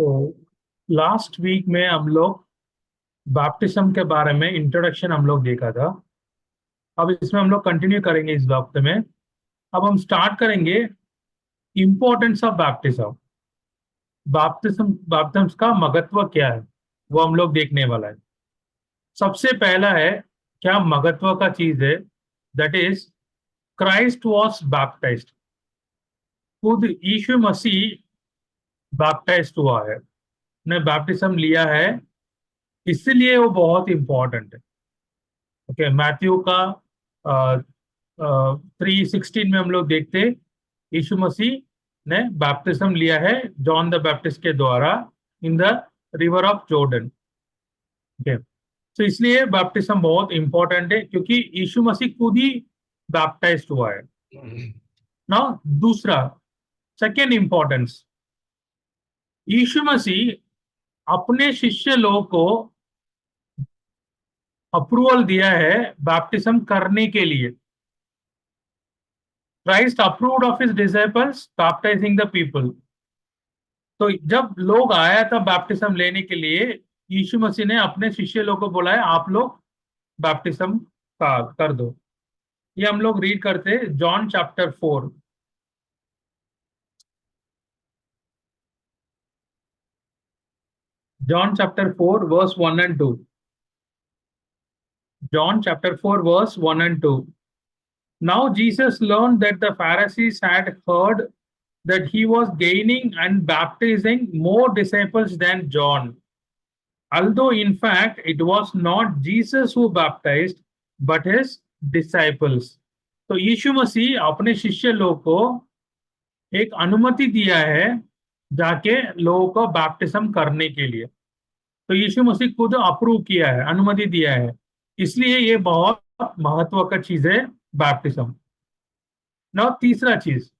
तो last week में हम लोग बैप्टिज्म के बारे में इंट्रोडक्शन हम लोग देखा था। अब इसमें हम लोग कंटिन्यू करेंगे इस हफ्ते में। अब हम स्टार्ट करेंगे importance of baptism. Baptism baptism का महत्व क्या है वो हम लोग देखने वाला है। सबसे पहला है क्या महत्व का चीज है, that is Christ was baptised. खुद यीशु मसीह बैप्टाइज्ड हुआ है, ने बैप्टिज्म लिया है, इसलिए वो बहुत इंपॉर्टेंट है। ओके, मैथ्यू का 3:16 में हम लोग देखते यीशु मसीह ने बैप्टिज्म लिया है जॉन द बैप्टिस्ट के द्वारा in the river of Jordan. Okay, तो इसलिए बैप्टिज्म बहुत इंपॉर्टेंट है क्योंकि यीशु मसीह खुद ही बैप्टाइज्ड हुआ है ना। दूसरा, सेकेंड इंपॉर्टेंस, यीशु मसीह अपने शिष्य लोगों को अप्रूवल दिया है बैप्टिज्म करने के लिए। Christ approved of his disciples baptizing the people। तो जब लोग आया था बैप्टिज्म लेने के लिए, यीशु मसीह ने अपने शिष्य लोगों को बोला है आप लोग बैप्टिज्म का कर दो। ये हम लोग रीड करते John chapter 4। John chapter 4 verse 1 and 2। John chapter 4 verse 1 and 2। Now Jesus learned that the Pharisees had heard that he was gaining and baptizing more disciples than John, although in fact it was not Jesus who baptized but his disciples। तो यीशु मसीह अपने शिष्य लोगों को एक अनुमति दिया है जाके लोगों को बैप्टिज्म करने के लिए। तो यीशु मसीह खुद अप्रूव किया है, अनुमति दिया है, इसलिए ये बहुत महत्व का चीज है बैप्टिज्म ना। तीसरा चीज,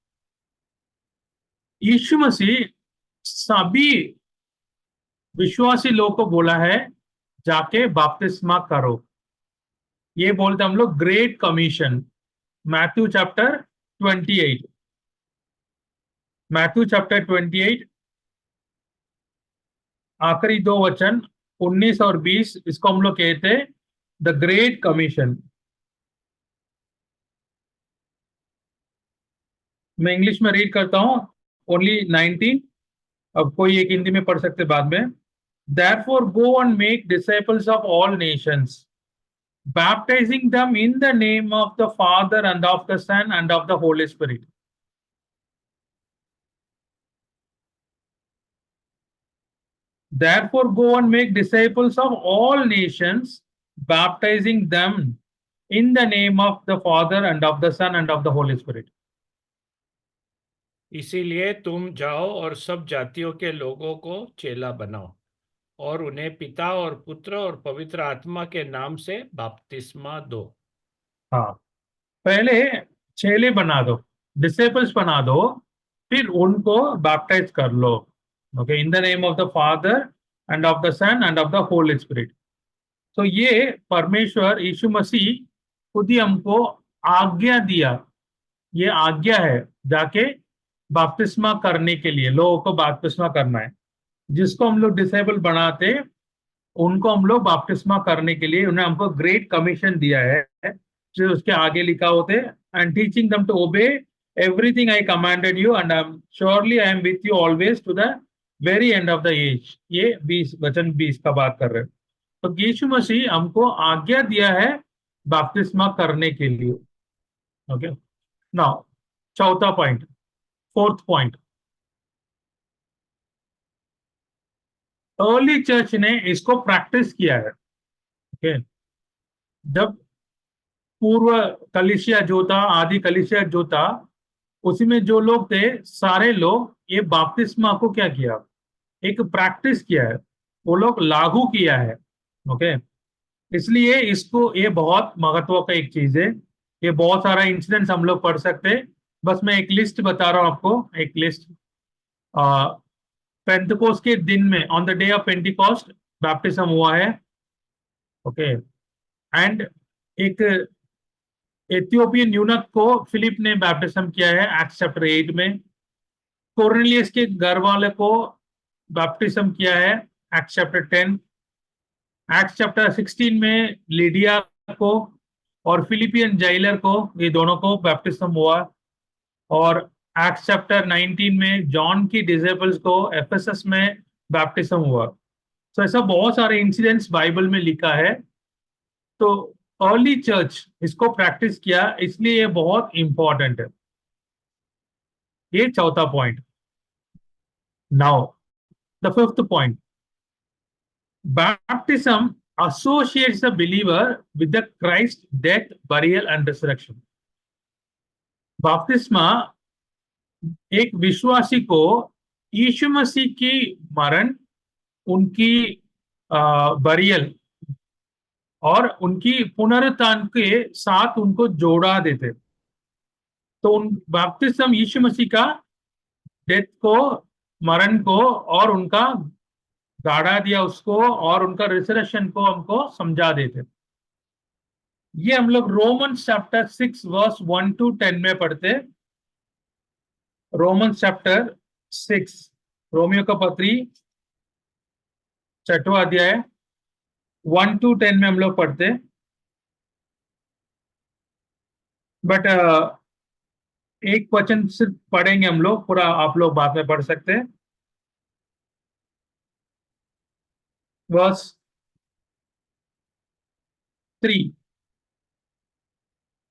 यीशु मसीह सभी विश्वासी लोगों को बोला है जाके बपतिस्मा करो। ये बोलते हम लोग great commission, Matthew chapter 28। Matthew chapter 28 आखिरी दो वचन 19 और 20, इसको हम लोग कहते हैं द ग्रेट कमीशन। मैं इंग्लिश में रीड करता हूं ओनली 19, अब कोई एक हिंदी में पढ़ सकते बाद में। Therefore go and make disciples of all nations, baptizing them in the name of the Father and of the Son and of the Holy Spirit। Therefore go and make disciples of all nations, baptizing them in the name of the Father and of the Son and of the Holy Spirit। इसीलिए तुम जाओ और सब जातियों के लोगों को चेला बनाओ और उन्हें पिता और पुत्र और पवित्र आत्मा के नाम से बपतिस्मा दो। हाँ, पहले चेले बना दो, डिसेबल्स बना दो, फिर उनको बैप्टाइज कर लो। Okay, in the name of the Father and of the Son and of the Holy Spirit. तो ये परमेश्वर यीशु मसीह खुद ही हमको आज्ञा दिया, ये आज्ञा है जाके बपतिस्मा करने के लिए, लोगों को बपतिस्मा करना है। जिसको हम लोग डिसेबल बनाते उनको हम लोग बपतिस्मा करने के लिए उन्हें हमको ग्रेट कमीशन दिया है, जो उसके आगे लिखा होते and teaching them to obey everything I commanded you and I am with you always to the very end of the age. ये 20 वचन 20 का बात कर रहे हैं। तो यीशु मसीह हमको आज्ञा दिया है बपतिस्मा करने के लिए। ओके, नाउ चौथा point, fourth point, early church ने इसको प्रैक्टिस किया है। ओके, जब पूर्व कलिसिया जो था, आदि कलिसिया जो था, उसी में जो लोग थे सारे लोग ये बपतिस्मा को क्या किया, एक प्रैक्टिस किया है, वो लोग लागू किया है। ओके, इसलिए इसको ये बहुत महत्व का एक चीज है। ये बहुत सारा इंसिडेंट्स हम लोग पढ़ सकते हैं, बस मैं एक लिस्ट बता रहा हूं आपको, एक लिस्ट। पेंटिकोस्ट के दिन में, on the day of Pentecost baptism हुआ है। ओके, एंड एक एथियोपियन यूनक को फिलिप ने बैप्टिज्म किया है एक्ट्स चैप्टर 8 में। कोर्नेलियस के घर वाले को बैप्टिज्म किया है एक्ट्स चैप्टर 10, एक्ट्स चैप्टर 16 में लीडिया को और फिलिपियन जाइलर को, ये दोनों को बैप्टिज्म हुआ। और एक्ट्स चैप्टर 19 में जॉन की डिसेबल्स को एफेसस में बैप्टिज्म हुआ। तो ऐसा बहुत सारे इंसिडेंट्स बाइबल में लिखा है। तो अर्ली चर्च इसको प्रैक्टिस किया, इसलिए ये बहुत इंपॉर्टेंट है। ये चौथा point. Now the fifth point, baptism associates the believer with the Christ death, burial and resurrection. बपतिस्मा एक विश्वासी को यीशु मसीह की मरण, उनकी बरियल और उनकी पुनरुत्थान के साथ उनको जोड़ा देते। तो उन बपतिस्म यीशु मसीह का डेथ को, मरण को और उनका गाड़ा दिया उसको और उनका रिजरेक्शन को हमको समझा देते। ये हम लोग रोमन्स चैप्टर 6 वर्स 1 to 10 में पढ़ते। रोमन्स चैप्टर 6, रोमियो का पत्री 6वां अध्याय 1 to 10 में हम लोग पढ़ते। बट एक वचन सिर्फ पढ़ेंगे हम लोग, पूरा आप लोग बाद में पढ़ सकते हैं। Verse 3,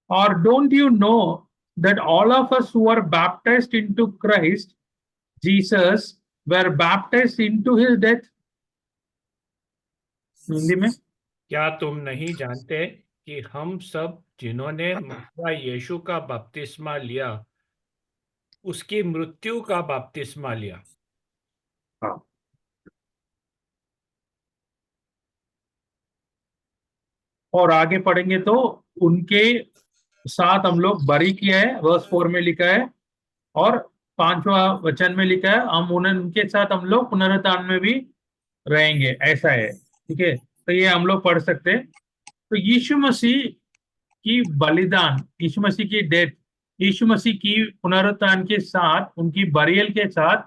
or don't you know that all of us who are baptized into Christ Jesus were baptized into his death? Hindi में, क्या तुम नहीं जानते कि हम सब जिन्होंने मसीहा यीशु का बपतिस्मा लिया, उसकी मृत्यु का बपतिस्मा लिया? हाँ। और आगे पढ़ेंगे तो उनके साथ हम लोग बरी किया है, वर्स 4 में लिखा है। और 5वां वचन में लिखा है हम उनके साथ हम लोग पुनरुत्थान में भी रहेंगे, ऐसा है। ठीक है, तो ये हम लोग पढ़ सकते हैं। तो यीशु मसीह की बलिदान, यीशु मसीह की डेथ, यीशु मसीह की पुनरुत्थान के साथ, उनकी बरियल के साथ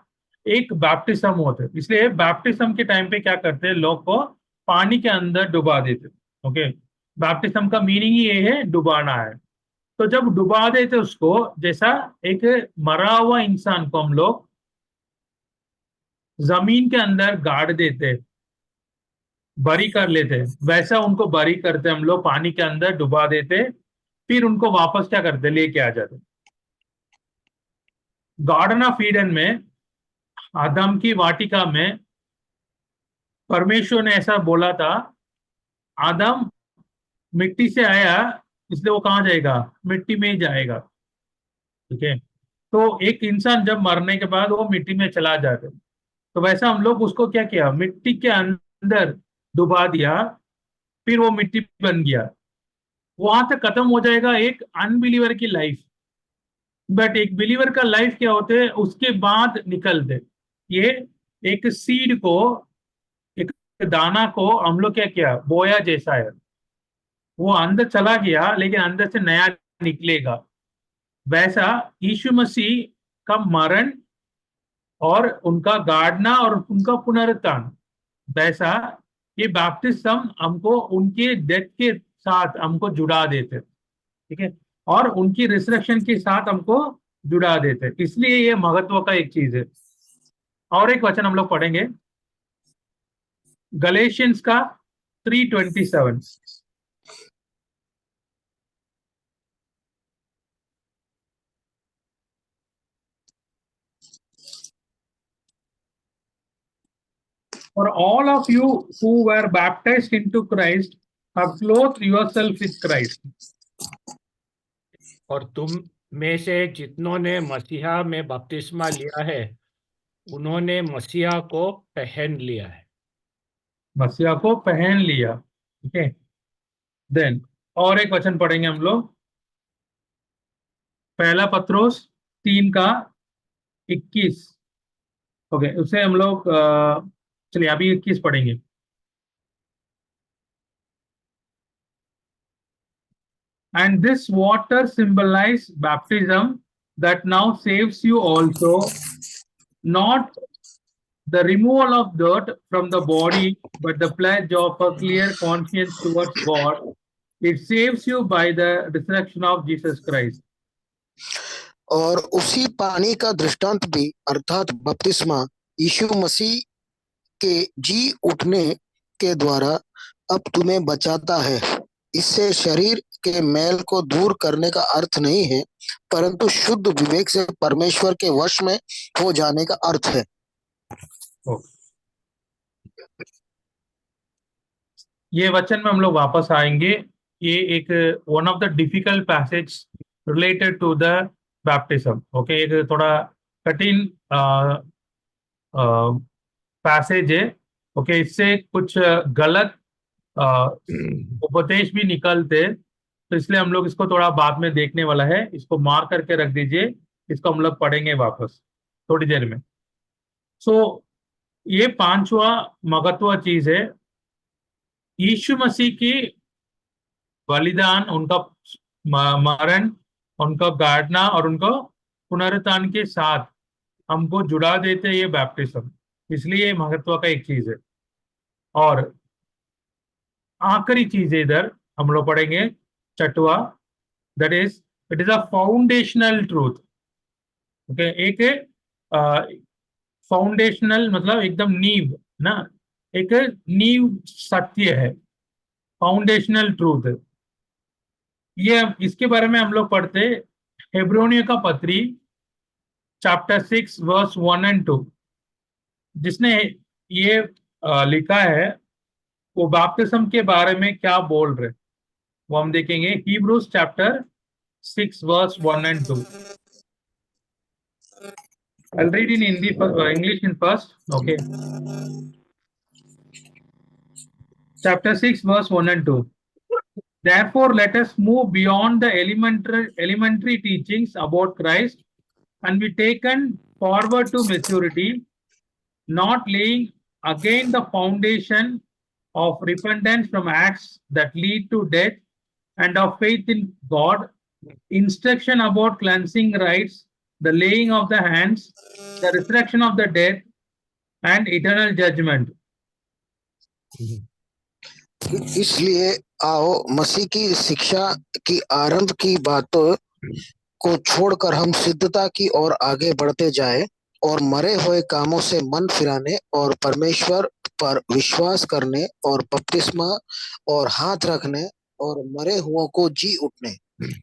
एक बैप्टिज्म होते। इसलिए बैप्टिज्म के टाइम पे क्या करते हैं, लोग को पानी के अंदर डुबा देते। ओके, बैप्टिज्म का मीनिंग ही ये है, डुबाना है। तो जब डुबा देते उसको, जैसा एक मरा हुआ इंसान को हम लोग जमीन के अंदर गाड़ देते, बरी कर लेते, वैसा उनको बरी करते हम लोग, पानी के अंदर डुबा देते, फिर उनको वापस क्या करते, लेके आ जाते। गार्डन ऑफ ईडन में, आदम की वाटिका में, परमेश्वर ने ऐसा बोला था, आदम मिट्टी से आया, इसलिए वो कहाँ जाएगा, मिट्टी में ही जाएगा। ठीक है, तो एक इंसान जब मरने के बाद वो मिट्टी में चला जाता, तो वैसा हम लोग उसको क्या किया, मिट्टी के अंदर डुबा दिया, फिर वो मिट्टी बन गया। वहां तक खत्म हो जाएगा एक अनबिलीवर की लाइफ। बट एक बिलीवर का लाइफ क्या होते हैं, उसके बाद निकलते। ये एक सीड को, एक दाना को हम लोग क्या किया, बोया जैसा है, वो अंदर चला गया लेकिन अंदर से नया निकलेगा। वैसा यीशु मसीह का मरण और उनका गाड़ना और उनका पुनरुत्थान, वैसा ये बैप्टिज्म हमको उनके डेथ के साथ हमको जुड़ा देते। ठीक है, और उनकी रिसरेक्शन के साथ हमको जुड़ा देते, इसलिए ये महत्व का एक चीज है। और एक वचन हम लोग पढ़ेंगे, गलेशियंस का 3:27। For all of you who were baptized into Christ have clothed yourself with Christ. और तुम में से जितनों ने मसीहा में बपतिस्मा लिया है, उन्होंने मसीहा को पहन लिया है। मसीहा को पहन लिया। ठीक है, देन और एक वचन पढ़ेंगे हम लोग, पहला पत्रोस 3:21। ओके, उसे हम लोग चलिए अभी 21 पढ़ेंगे। And this water symbolize baptism that now saves you also, not the removal of dirt from the body, but the pledge of a clear conscience towards God. It saves you by the resurrection of Jesus Christ. और उसी पानी का दृष्टांत भी अर्थात बपतिस्मा यीशु मसीह के जी उठने के द्वारा अब तुम्हें बचाता है। इससे शरीर के मैल को दूर करने का अर्थ नहीं है, परंतु शुद्ध विवेक से परमेश्वर के वश में हो जाने का अर्थ है। ये वचन में हम लोग वापस आएंगे। ये एक one of the difficult passage related to the baptism. Okay, एक थोड़ा कठिन पैसेज है। ओके, इससे कुछ गलत उपदेश भी निकलते, तो इसलिए हम लोग इसको थोड़ा बाद में देखने वाला है। इसको मार करके रख दीजिए, इसको हम लोग पढ़ेंगे वापस थोड़ी देर में। सो ये पांचवा महत्व चीज है, यीशु मसीह की बलिदान, उनका मरण, उनका गाड़ना और उनका पुनरुत्थान के साथ हमको जुड़ा देते ये बैप्टिज्म, इसलिए ये महत्व का एक चीज है। और आखिरी चीज है इधर हम लोग पढ़ेंगे छठवा, that is it is a foundational truth. Okay, एक फाउंडेशनल मतलब एकदम नींव ना, एक नींव सत्य है, फाउंडेशनल ट्रूथ। ये इसके बारे में हम लोग पढ़ते हेब्रोनियों का पत्री चैप्टर 6 वर्स 1 and 2। जिसने ये लिखा है वो बैप्टिज्म के बारे में क्या बोल रहे वो हम देखेंगे। Hebrews chapter 6 verse 1 and 2। I'll read in Hindi, English in first. Okay. Chapter 6 verse 1 and 2. Therefore, let us move beyond the elementary teachings about Christ and be taken forward to maturity, not laying again the foundation of repentance from acts that lead to death and of faith in God, instruction about cleansing rites, the laying of the hands, the resurrection of the dead, and eternal judgment. इसलिए आओ मसीह की शिक्षा की आरंभ की बातों को छोड़कर हम सिद्धता की ओर आगे बढ़ते जाए और मरे हुए कामों से मन फिराने और परमेश्वर पर विश्वास करने और बपतिस्मा और हाथ रखने और मरे हुओं को जी उठने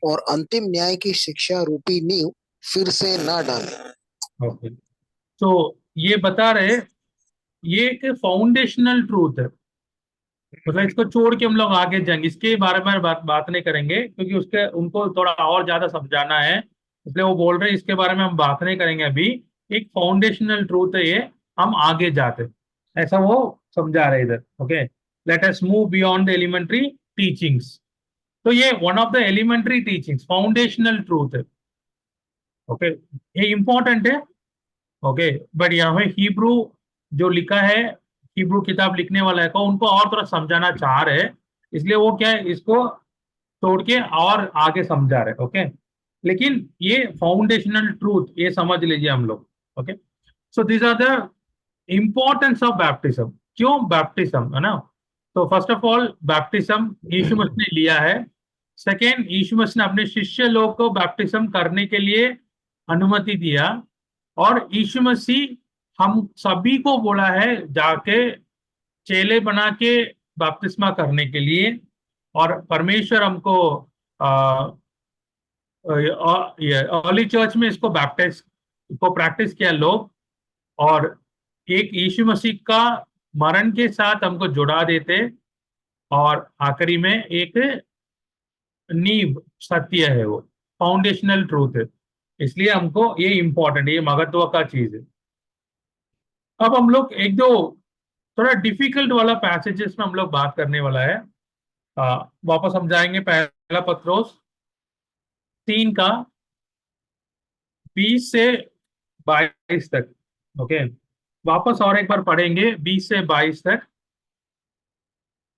और अंतिम न्याय की शिक्षा रूपी नींव फिर से ना डालें। ओके, तो ये बता रहे ये एक फाउंडेशनल ट्रूथ है, मतलब इसको छोड़ के हम लोग आगे जाएंगे, इसके बारे में बात नहीं करेंगे क्योंकि उसके उनको थोड़ा और ज्यादा समझाना है, इसलिए वो बोल रहे हैं इसके बारे में हम बात नहीं करेंगे अभी। एक फाउंडेशनल ट्रूथ है ये, हम आगे जाते, ऐसा वो समझा रहे इधर। Okay, let us move beyond the elementary teachings. तो ये one of the elementary teachings foundational truth है। ओके, ये इंपॉर्टेंट है। ओके, बट यहाँ पे हिब्रू जो लिखा है, हिब्रू किताब लिखने वाला है को उनको और थोड़ा समझाना चाह रहे हैं, इसलिए वो क्या है इसको तोड़ के और आगे समझा रहे। ओके, लेकिन ये फाउंडेशनल ट्रूथ ये समझ लीजिए हम लोग। Okay, so this are the importance of baptism. क्यों बैप्टिज्म है ना, तो first of all baptism Yeshu Masih ने लिया है। सेकेंड, यीशु मसीह ने अपने शिष्य लोग को बैप्टिज्म करने के लिए अनुमति दिया, और यीशु मसीह हम सभी को बोला है जाके चेले बना के बपतिस्मा करने के लिए, और परमेश्वर हमको अर्ली चर्च में इसको बैप्टाइज को प्रैक्टिस किया लोग, और एक यीशु मसीह का मरण के साथ हमको जुड़ा देते, और आखिरी में एक नींव सत्य है, वो फाउंडेशनल ट्रूथ है, इसलिए हमको ये इंपॉर्टेंट, ये महत्व का चीज है। अब हम लोग एक दो थोड़ा डिफिकल्ट वाला पैसेजेस में हम लोग बात करने वाला है। वापस हम जाएंगे पहला पत्रोस 3 का 20 से 22 तक। ओके, वापस और एक बार पढ़ेंगे 20 से 22 तक,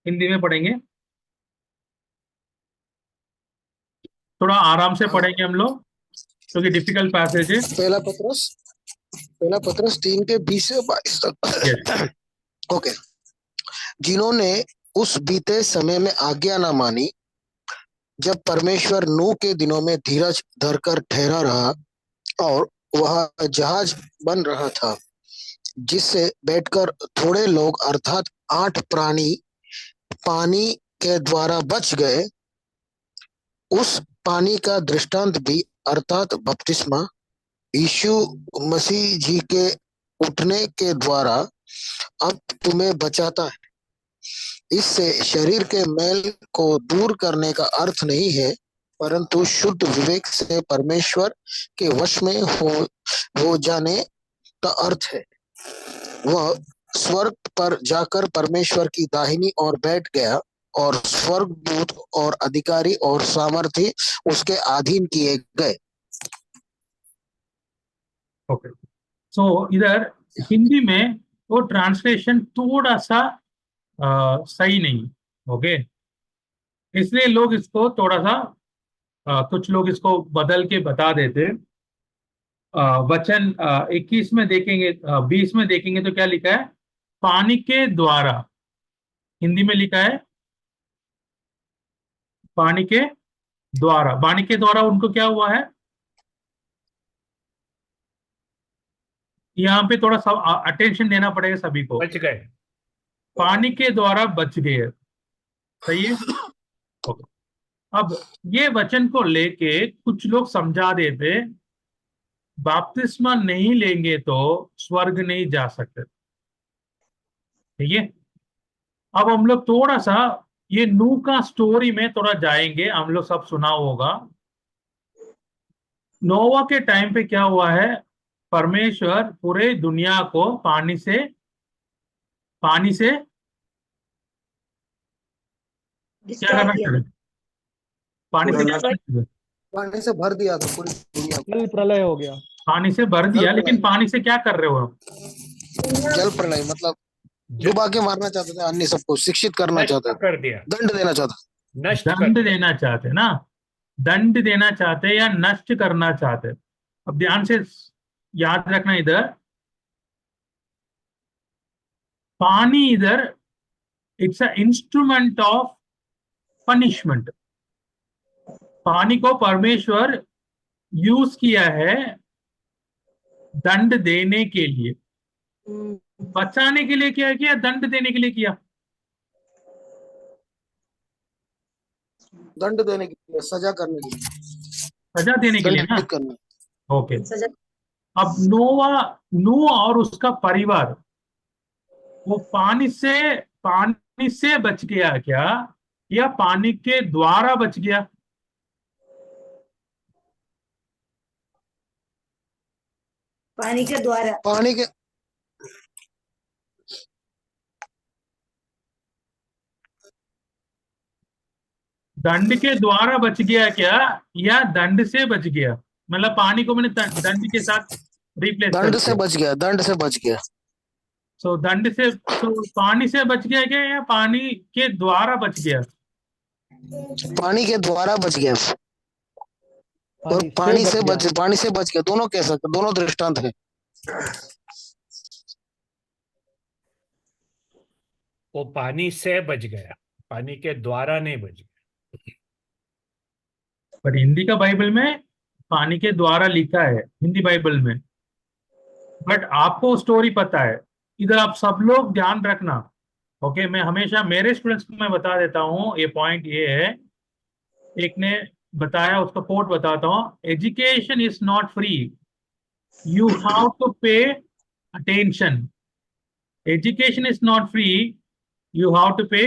हिंदी में पढ़ेंगे, थोड़ा आराम से पढ़ेंगे हम लोग क्योंकि डिफिकल्ट पैसेज है। पहला पत्रोस पहला पत्रस 3 के 20 से 22 तक। ओके। जिन्होंने उस बीते समय में आज्ञा न मानी, जब परमेश्वर नूह के दिनों में धीरज धरकर ठहरा रहा और वह जहाज बन रहा था, जिससे बैठकर थोड़े लोग अर्थात 8 प्राणी पानी के द्वारा बच गए। उस पानी का दृष्टांत भी अर्थात बपतिस्मा यीशु मसीह जी के उठने के द्वारा अब तुम्हें बचाता है। इससे शरीर के मैल को दूर करने का अर्थ नहीं है, परंतु शुद्ध विवेक से परमेश्वर के वश में हो जाने का अर्थ है। वह स्वर्ग पर जाकर परमेश्वर की दाहिनी ओर बैठ गया और स्वर्गदूत और अधिकारी और सामर्थी उसके अधीन किए गए। ओके, सो इधर हिंदी में वो ट्रांसलेशन थोड़ा सा सही नहीं। ओके, इसलिए लोग इसको थोड़ा सा कुछ लोग इसको बदल के बता देते। वचन 21 में देखेंगे, 20 में देखेंगे तो क्या लिखा है? पानी के द्वारा। हिंदी में लिखा है पानी के द्वारा। पानी के द्वारा उनको क्या हुआ है? यहाँ पे थोड़ा सा अटेंशन देना पड़ेगा सभी को। बच गए। पानी के द्वारा बच गए, सही है? ओके। अब ये वचन को लेके कुछ लोग समझा देते, बपतिस्मा नहीं लेंगे तो स्वर्ग नहीं जा सकते। ठीक है, अब हम लोग थोड़ा सा ये नूह का स्टोरी में थोड़ा जाएंगे। हम लोग सब सुना होगा, नोवा के टाइम पे क्या हुआ है? परमेश्वर पूरे दुनिया को पानी से क्या करना चाहते? पानी से क्या करना चाहते? पानी से भर दिया था पूरी दुनिया को। जल प्रलय हो गया। पानी से भर दिया, लेकिन पानी से क्या कर रहे हो? जल प्रलय मतलब डुबा के मारना चाहते थे, अन्य सबको शिक्षित करना नष्ट चाहते थे, कर दिया, दंड देना चाहते। नष्ट कर दंड दिया। देना चाहते ना, दंड देना चाहते या नष्ट करना चाहते। अब ध्यान से याद रखना, इधर पानी इधर it's a instrument of punishment. पानी को परमेश्वर यूज किया है दंड देने के लिए। बचाने के लिए क्या किया? दंड देने के लिए किया। दंड देने के लिए, सजा करने के लिए, सजा देने के लिए ना। दंडित करने। ओके, अब नूह और उसका परिवार वो पानी से बच गया क्या, या पानी के द्वारा बच गया? पानी के द्वारा। पानी के दंड के द्वारा बच गया क्या, या दंड से बच गया? मतलब पानी को मैंने दंड के साथ रिप्लेस कर दंड से दिया। बच गया, दंड से बच गया। सो पानी से बच गया क्या, या पानी के द्वारा बच गया? पानी के द्वारा बच गया और पानी से बच गया। दोनों कह सकते, दोनों दृष्टांत है। वो पानी से बच गया, पानी के द्वारा नहीं बच गया। पर हिंदी का बाइबल में पानी के द्वारा लिखा है, हिंदी बाइबल में। बट आपको स्टोरी पता है। इधर आप सब लोग ध्यान रखना। ओके, मैं हमेशा मेरे स्टूडेंट्स को मैं बता देता हूँ, ये पॉइंट ये है। एक ने बताया, उसका कोट बताता हूँ, education is not free, you have to pay attention. Education is not free, you have to pay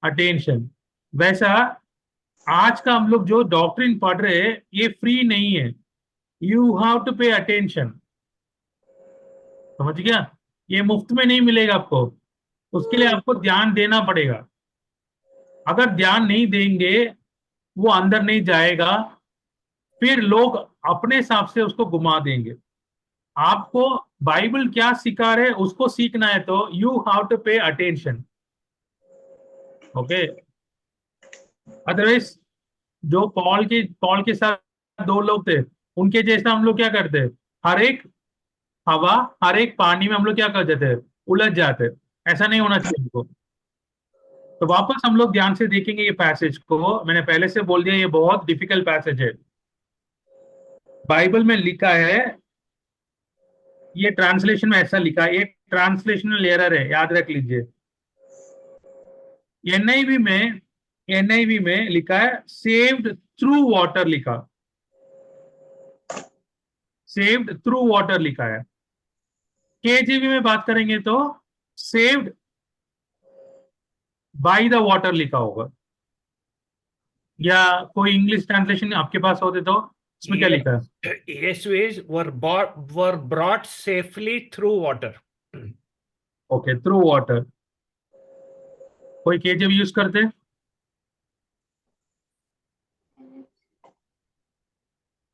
attention. वैसा आज का हम लोग जो डॉक्ट्रिन पढ़ रहे हैं, ये फ्री नहीं है, you have to pay attention. समझ गया? ये मुफ्त में नहीं मिलेगा आपको, उसके लिए आपको ध्यान देना पड़ेगा। अगर ध्यान नहीं देंगे, वो अंदर नहीं जाएगा, फिर लोग अपने हिसाब से उसको घुमा देंगे। आपको बाइबल क्या सिखा रहे उसको सीखना है, तो you have to pay attention. Okay, otherwise जो पॉल के साथ 2 लोग थे, उनके जैसा हम लोग क्या करते? हर एक हवा, हर एक पानी में हम लोग क्या कर देते हैं, उलझ जाते हैं। ऐसा नहीं होना चाहिए हमको। तो वापस हम लोग ध्यान से देखेंगे ये पैसेज को। मैंने पहले से बोल दिया ये बहुत डिफिकल्ट पैसेज है। बाइबल में लिखा है, ये ट्रांसलेशन में ऐसा लिखा है, ये ट्रांसलेशनल एरर है, याद रख लीजिए। एनआईवी में लिखा है सेव्ड थ्रू वाटर, लिखा सेव्ड थ्रू वाटर लिखा है। केजीवी में बात करेंगे तो सेव्ड बाय द वाटर लिखा होगा। या कोई इंग्लिश ट्रांसलेशन आपके पास होते तो इसमें क्या लिखा है? Yeshu's were brought safely through water. Okay, through water. कोई केजीवी यूज करते?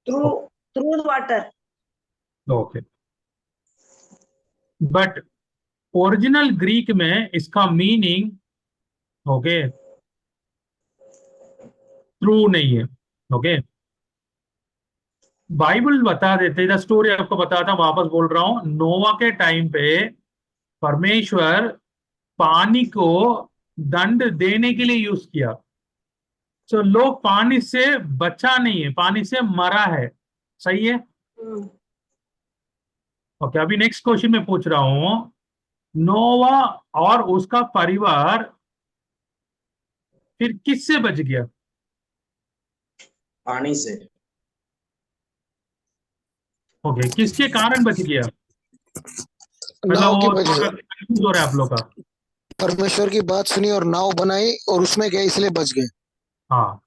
Through water. Okay, but original Greek में इसका मीनिंग ओके ट्रू नहीं है। ओके, बाइबल बता देते, द स्टोरी आपको बताता हूं, वापस बोल रहा हूं। नोवा के टाइम पे परमेश्वर पानी को दंड देने के लिए यूज किया। तो लोग पानी से बचा नहीं है, पानी से मरा है। सही है? ओके, अभी नेक्स्ट क्वेश्चन में पूछ रहा हूं, नोवा और उसका परिवार फिर किससे बच गया? पानी से। ओके, किसके कारण बच गया? मतलब नाव की वो वजह से। कंफ्यूज हो रहा है आप लोग का। परमेश्वर की बात सुनी और नाव बनाई और उसमें गए, इसलिए बच गए। हाँ,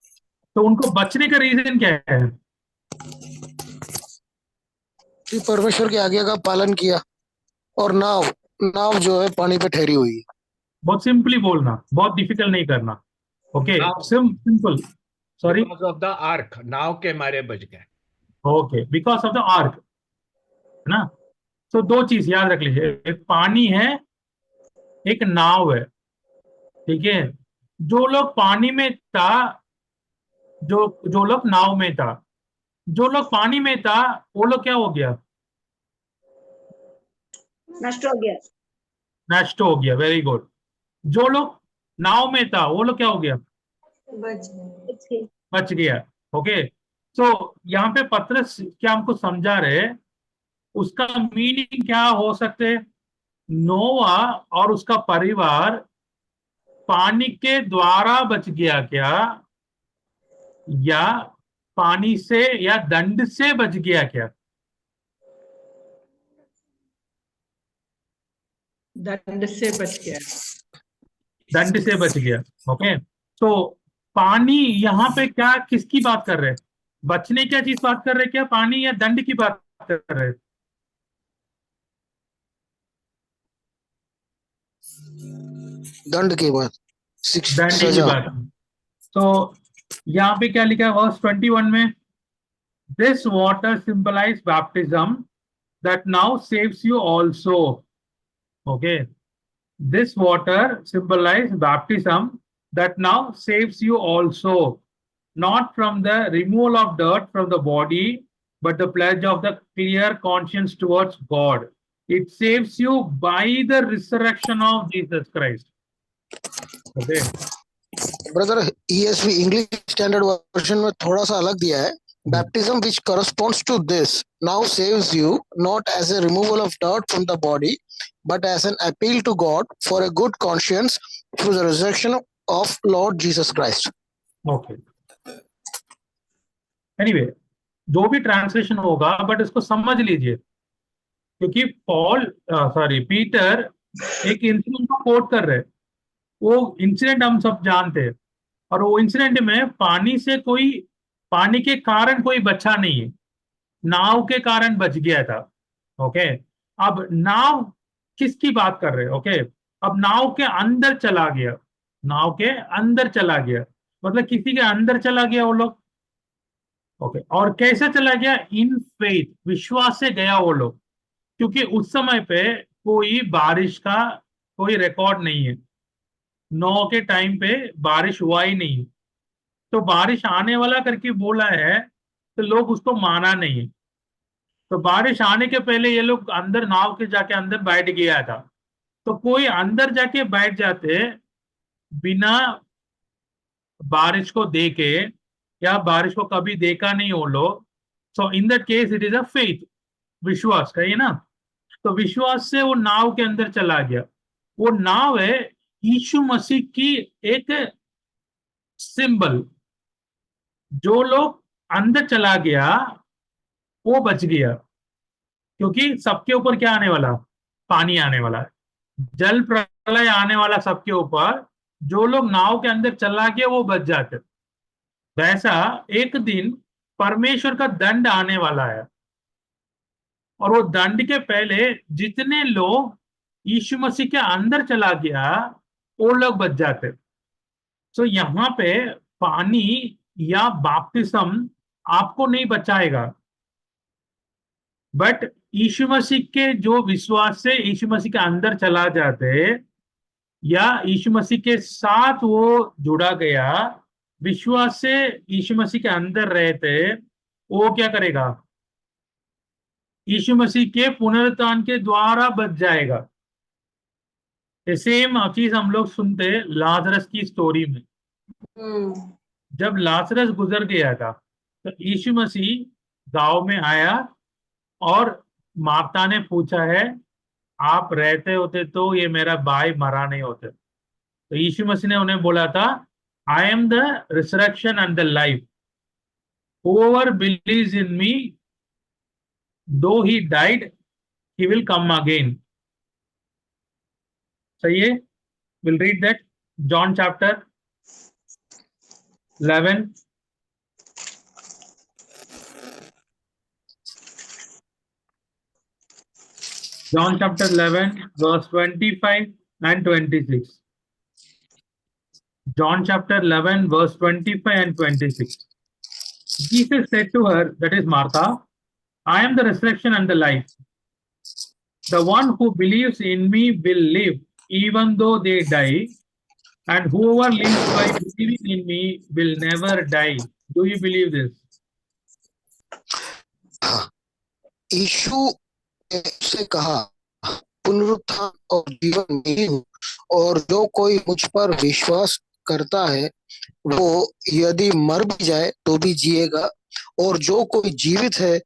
तो उनको बचने का रीजन क्या है? कि परमेश्वर की आज्ञा का पालन किया और नाव नाव जो है पानी पे ठहरी हुई है। बहुत सिंपली बोलना, बहुत डिफिकल्ट नहीं करना। Okay, now. Simple. Sorry, Because of the ark, नाव के मारे बच गए। Okay, because of the arc, है ना? तो दो चीज याद रख लीजिए, एक पानी है, एक नाव है। ठीक है? जो लोग पानी में था, जो जो लोग नाव में था, जो लोग पानी में था वो लोग क्या हो गया? नष्ट हो गया। नष्ट हो गया। Very good. जो लोग नाव में था वो लोग क्या हो गया? बच गया। ओके, तो यहाँ पे पतरस क्या हमको समझा रहे, उसका मीनिंग क्या हो सकते? नोवा और उसका परिवार पानी के द्वारा बच गया क्या, या पानी से या दंड से बच गया क्या? दंड से बच गया। दंड से बच गया। ओके, तो पानी यहाँ पे क्या, किसकी बात कर रहे हैं? बचने क्या चीज बात कर रहे हैं? क्या पानी या दंड की बात कर रहे हैं? दंड के बाद दंड की सजा। बात। तो यहाँ पे क्या लिखा है वर्स 21 में? This water symbolize baptism that now saves you also. Okay, this water symbolize baptism that now saves you also, not from the removal of dirt from the body, but the pledge of the clear conscience towards God. It saves you by the resurrection of Jesus Christ. Okay. Brother, ESV English standard version में थोड़ा सा अलग दिया है। Baptism which corresponds to this now saves you not as a removal of dirt from the body, but as an appeal to God for a good conscience through the resurrection of Lord Jesus Christ. Okay. Anyway, जो भी translation होगा, but इसको समझ लीजिए, क्योंकि Peter एक incident को coat कर रहे हैं। वो इंसिडेंट हम सब जानते हैं, और वो इंसिडेंट में पानी के कारण कोई बचा नहीं है, नाव के कारण बच गया था। ओके, अब नाव किसकी बात कर रहे हैं? ओके, अब नाव के अंदर चला गया, नाव के अंदर चला गया, मतलब किसी के अंदर चला गया वो लोग। ओके, और कैसे चला गया? इन फेथ, विश्वास से गया वो लोग, क्योंकि उस समय पे कोई बारिश का कोई रिकॉर्ड नहीं है। नौ के टाइम पे बारिश हुआ ही नहीं, तो बारिश आने वाला करके बोला है, तो लोग उसको माना नहीं। तो बारिश आने के पहले ये लोग अंदर नाव के जाके अंदर बैठ गया था। तो कोई अंदर जाके बैठ जाते बिना बारिश को देखे, या बारिश को कभी देखा नहीं वो लोग, so in that case it is a faith, विश्वास, कहिए ना। तो विश्वास से वो नाव के अंदर चला गया। वो नाव है यीशु मसीह की एक सिंबल। जो लोग अंदर चला गया वो बच गया, क्योंकि सबके ऊपर क्या आने वाला, पानी आने वाला है, जल प्रलय आने वाला सबके ऊपर। जो लोग नाव के अंदर चला गया वो बच जाते। वैसा एक दिन परमेश्वर का दंड आने वाला है, और वो दंड के पहले जितने लोग यीशु मसीह के अंदर चला गया वो लोग बच जाते। तो यहाँ पे पानी या बपतिस्म आपको नहीं बचाएगा, बट यीशु मसीह के जो विश्वास से यीशु मसीह के अंदर चला जाते, या यीशु मसीह के साथ वो जुड़ा गया, विश्वास से यीशु मसीह के अंदर रहते, वो क्या करेगा, यीशु मसीह के पुनरुत्थान के द्वारा बच जाएगा। सेम चीज हम लोग सुनते लाजरस की स्टोरी में। जब लाजरस गुजर गया था तो यीशु मसीह गांव में आया, और मार्ता ने पूछा है, आप रहते होते तो ये मेरा भाई मरा नहीं होते। तो यीशु मसीह ने उन्हें बोला था, I am the resurrection and the life, whoever believes in me, though he died, he will come again. सही है? We'll read that. John chapter 11. John chapter 11, verse 25 and 26. John chapter 11, verse 25 and 26. Jesus said to her, that is Martha, I am the resurrection and the life. The one who believes in me will live even though they die, and whoever lives by believing in me will never die. Do you believe this? हाँ, यीशु ने उससे कहा, पुनरुत्थान और जीवन में ही हूँ, और जो कोई मुझ पर विश्वास करता है वो यदि मर भी जाए तो भी जिएगा, और जो कोई जीवित है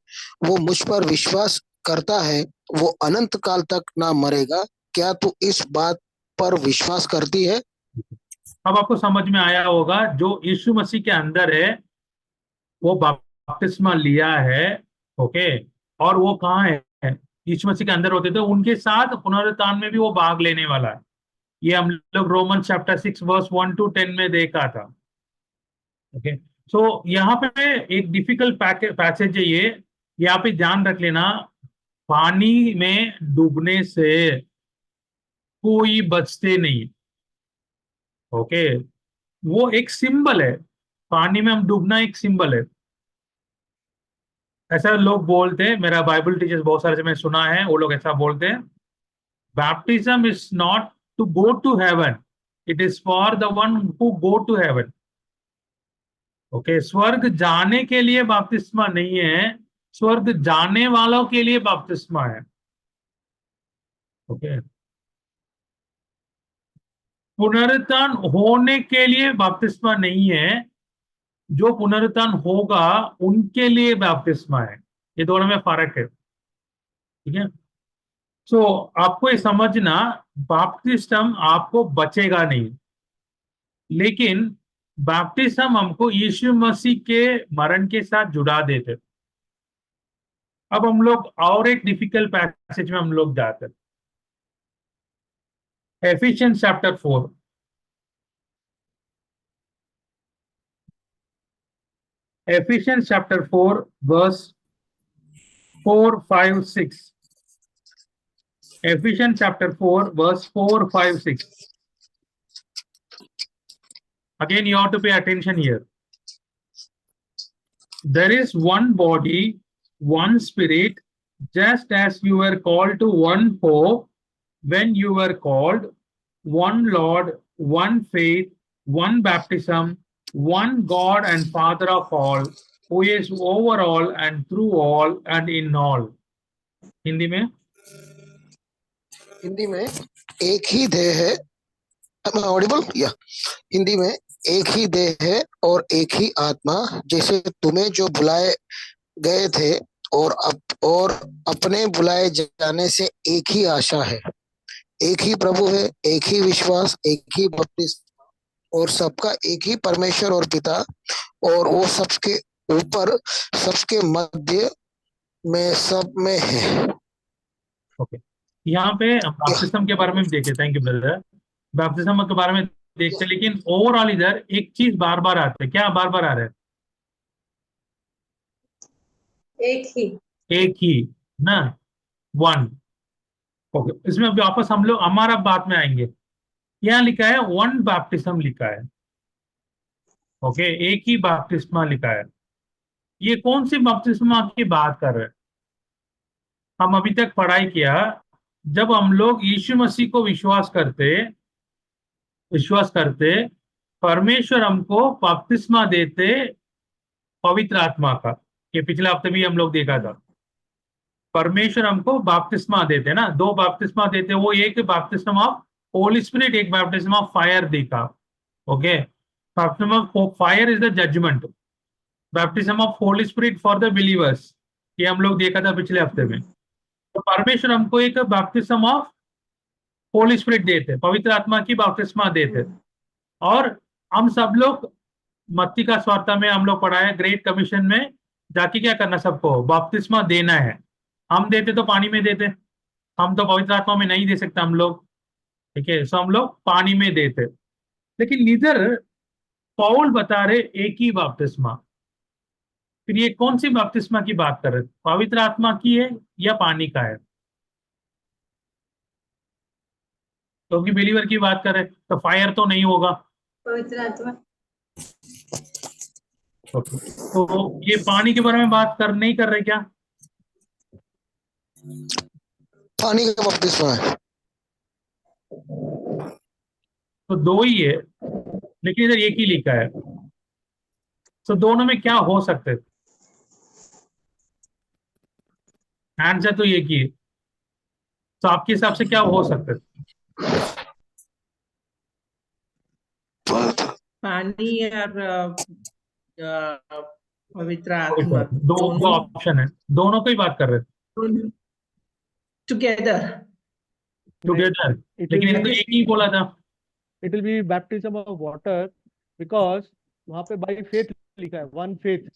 वो मुझ पर विश्वास करता है वो अनंत काल तक ना मरेगा। क्या तू इस बात पर विश्वास करती है? अब आपको समझ में आया होगा, जो यीशु मसीह के अंदर है वो बपतिस्मा लिया है, ओके, और वो कहाँ है, यीशु मसीह के अंदर होते थे, उनके साथ पुनरुत्थान में भी वो भाग लेने वाला है। ये हम लोग रोमन चैप्टर 6 वर्स 1 to 10 में देखा था। ओके, सो यहाँ पे एक डिफिकल्ट पैसेज है ये, यहाँ पे ध्यान रख लेना, पानी में डूबने से कोई बचते नहीं। ओके, वो एक सिंबल है, पानी में हम डूबना एक सिंबल है। ऐसा लोग बोलते हैं, मेरा बाइबल टीचर्स बहुत सारे से मैं सुना है, वो लोग ऐसा बोलते हैं, baptism is not to go to heaven, it is for the one who go to heaven. Okay, स्वर्ग जाने के लिए बपतिस्मा नहीं है, स्वर्ग जाने वालों के लिए बपतिस्मा है। ओके, पुनरुत्थान होने के लिए बपतिस्मा नहीं है, जो पुनरुत्थान होगा उनके लिए बपतिस्मा है। ये दोनों में फर्क है, ठीक है। सो आपको ये समझना, बपतिस्म आपको बचेगा नहीं, लेकिन बपतिस्म हमको यीशु मसीह के मरण के साथ जुड़ा देते। अब हम लोग और एक डिफिकल्ट पैसेज में हम लोग जाते हैं, efficiency chapter 4। Ephesians chapter 4 verse 4, 5, 6. Ephesians chapter 4 verse 4, 5, 6. Again, you have to pay attention here. There is one body, one spirit, just as you were called to one hope when you were called, one Lord, one faith, one baptism, one God and Father of all, who is over all and through all and in all. Hindi में हिंदी में एक ही देह है, Audible या हिंदी में एक ही देह है और एक ही आत्मा, जैसे तुम्हें जो बुलाए गए थे और अपने बुलाए जाने से एक ही आशा है, एक ही प्रभु है, एक ही विश्वास, एक ही बपतिस्मा और सबका एक ही परमेश्वर और पिता, और वो सबके ऊपर सबके मध्य में सब में है। ओके यहाँ पे बैप्टिज्म के बारे में देखे, थैंक यू ब्रदर। बैप्टिज्म के बारे में देखते, लेकिन ओवरऑल इधर एक चीज बार बार आते है, क्या बार बार आ रहा है? एक ही ना, वन। ओके इसमें वापस हम लोग हमारा बात में आएंगे। यहाँ लिखा है वन बैप्टिज्म लिखा है, ओके एक ही बैप्टिस्मा लिखा है। ये कौन सी बपतिस्मा की बात कर रहे हैं? हम अभी तक पढ़ाई किया, जब हम लोग यीशु मसीह को विश्वास करते परमेश्वर हमको बपतिस्मा देते पवित्र आत्मा का। ये पिछले हफ्ते भी हम लोग देखा था, परमेश्वर हमको बपतिस्मा देते ना, दो बपतिस्मा देते। वो एक बपतिस्मा ऑफ होली स्पिरिट, एक बपतिस्मा ऑफ फायर देखा। ओके बपतिस्मा of fire is the judgement, baptism of Holy Spirit for the believers, ये हम लोग देखा था पिछले हफ्ते में। तो परमेश्वर हमको एक बैप्टिज्म ऑफ होली स्पिरिट देते, पवित्र आत्मा की बैप्टिस्मा देते। और हम सब लोग मत्ती का स्वार्था में हम लोग पढ़ा है, ग्रेट कमीशन में जाके क्या करना, सबको बैप्टिस्मा देना है। हम देते तो पानी में देते, हम तो पवित्र आत्मा में नहीं दे सकते हम लोग, ठीक है। सो हम लोग पानी में देते, लेकिन इधर पौल बता रहे एक ही बैप्टिस्मा। फिर ये कौन सी बपतिस्मा की बात कर रहे हैं? पवित्र आत्मा की है या पानी का है? क्योंकि बिलीवर की बात कर रहे हैं तो फायर तो नहीं होगा, पवित्र आत्मा। तो ये पानी के बारे में बात कर नहीं कर रहे क्या? पानी का बपतिस्मा है, तो दो ही है, लेकिन इधर एक ही लिखा है। तो दोनों में क्या हो सकते है? आंसर तो एक ही है। तो आपके हिसाब से क्या हो सकता है? पानी और पवित्र आत्मा दो ऑप्शन है, दोनों को ही बात कर रहे हैं टुगेदर। लेकिन इधर तो एक ही बोला था। It will be baptism of water, because वहां पे बाय फेथ लिखा है, one faith.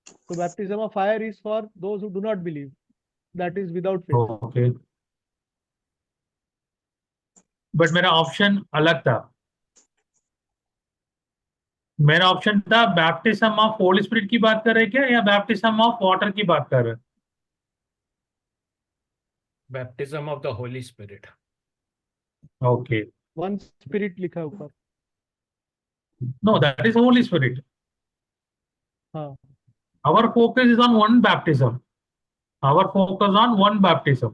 So baptism of fire is for those who do not believe, that is without faith. Okay but मेरा ऑप्शन अलग था। मेरा ऑप्शन था बैप्टिज्म ऑफ होली स्पिरिट की बात कर रहे क्या, या बैप्टिज्म ऑफ वाटर की बात कर रहे? Baptism of the Holy Spirit. Okay One spirit लिखा है ऊपर। Know that is Holi spirit. हाँ, Our focus is on one baptism. Our focus on one baptism.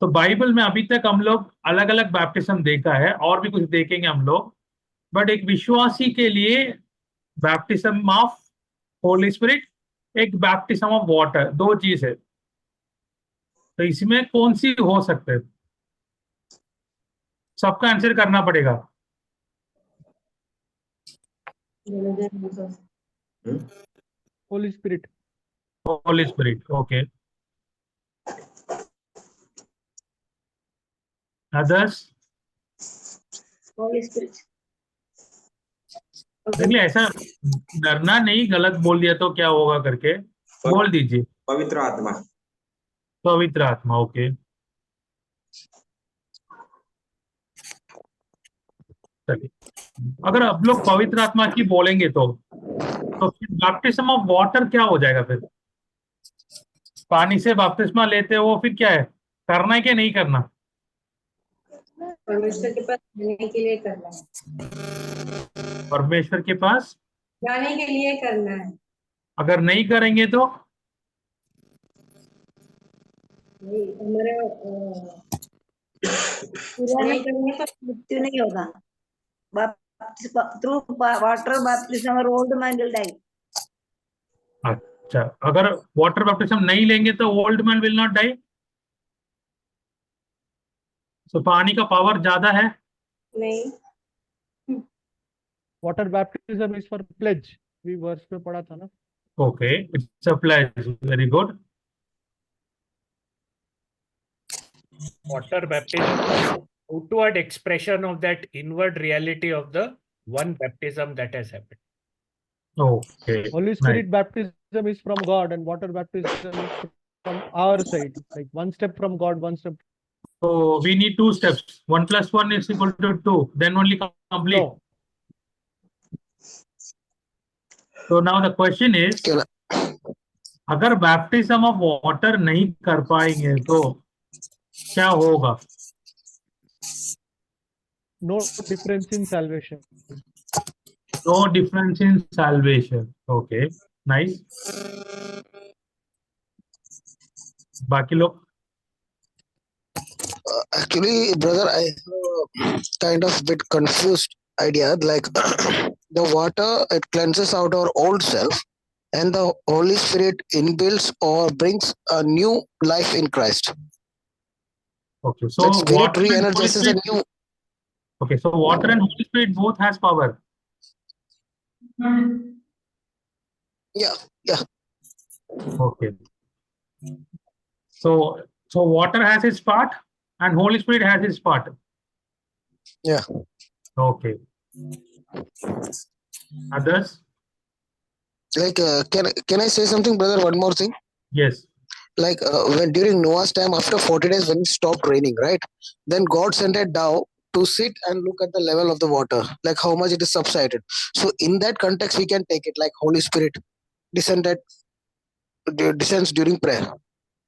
तो बाइबल में अभी तक हम लोग अलग अलग बैप्टिज्म देखा है, और भी कुछ देखेंगे हम लोग। बट एक विश्वासी के लिए बैप्टिज्म ऑफ होली स्पिरिट, एक बैप्टिज्म ऑफ वाटर, दो चीज है। तो इसमें कौन सी हो सकते है? सबका आंसर करना पड़ेगा। Holy Spirit. Holy Spirit, okay. Others? Holi spirit. देखिए ऐसा डरना नहीं, गलत बोल दिया तो क्या होगा करके बोल दीजिए। पवित्र आत्मा। पवित्र आत्मा, ओके। चलिए, अगर आप लोग पवित्र आत्मा की बोलेंगे तो फिर बैप्टिज्म ऑफ वाटर क्या हो जाएगा? फिर पानी से बपतिस्मा लेते हो, फिर क्या है, करना है क्या नहीं करना? परमेश्वर के पास जाने के लिए करना है। परमेश्वर के पास जाने के लिए करना है। अगर नहीं करेंगे तो हमारा पूरा नहीं करेंगे तो मृत्यु नहीं होगा। थ्रू वाटर बैप्टिज्म और ओल्ड मैन विल डाई। अच्छा, अगर वाटर बैप्टिज्म नहीं लेंगे तो old man will not die. तो पानी का पावर ज्यादा है। नहीं, water baptism is for pledge, भी वर्स में पढ़ा था ना। Okay, it's a pledge, very good. Water baptism is outward expression of that inward reality of the one baptism that has happened. Okay, Holy nice. Spirit baptism is from God, and water baptism is from our side, like one step from God, one step. So we need two steps. 1 + 1 is equal to 2. Then only complete. No, So now the question is, क्या अगर baptism of water नहीं कर पाएंगे तो क्या होगा? no difference in salvation. No difference in salvation. Okay, nice. बाकी लोग? actually, brother, I have a kind of bit confused idea. Like the water, it cleanses out our old self, and the Holy Spirit inbuilds or brings a new life in Christ. Okay, so That Spirit water and Holy re-energizes a Spirit. new. Okay, so water and Holy Spirit both has power. Yeah, yeah, Okay. So water has its part and Holy Spirit has its part. yeah. Okay. Others? Like, can I say something, brother? One more thing. Yes. Like when during Noah's time, after 40 days, when it stopped raining, right? Then God sent a dove to sit and look at the level of the water, like how much it is subsided. So in that context, we can take it like Holy Spirit descended descends during prayer,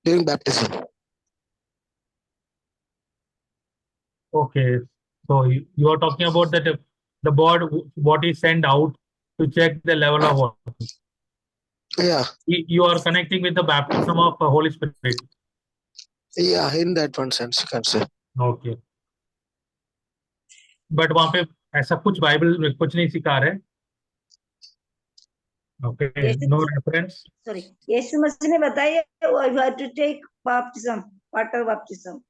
during baptism. Okay. So you are talking about that the board what is sent out to check the level of water. Yeah, You are connecting with the baptism of the Holy Spirit. yeah. In that one sense, you can say. Okay. But वहां पे ऐसा कुछ Bible में कुछ नहीं सिखा रहे. Okay, no reference. Sorry, Yeshu Masih ने बताया you have to take baptism, water baptism.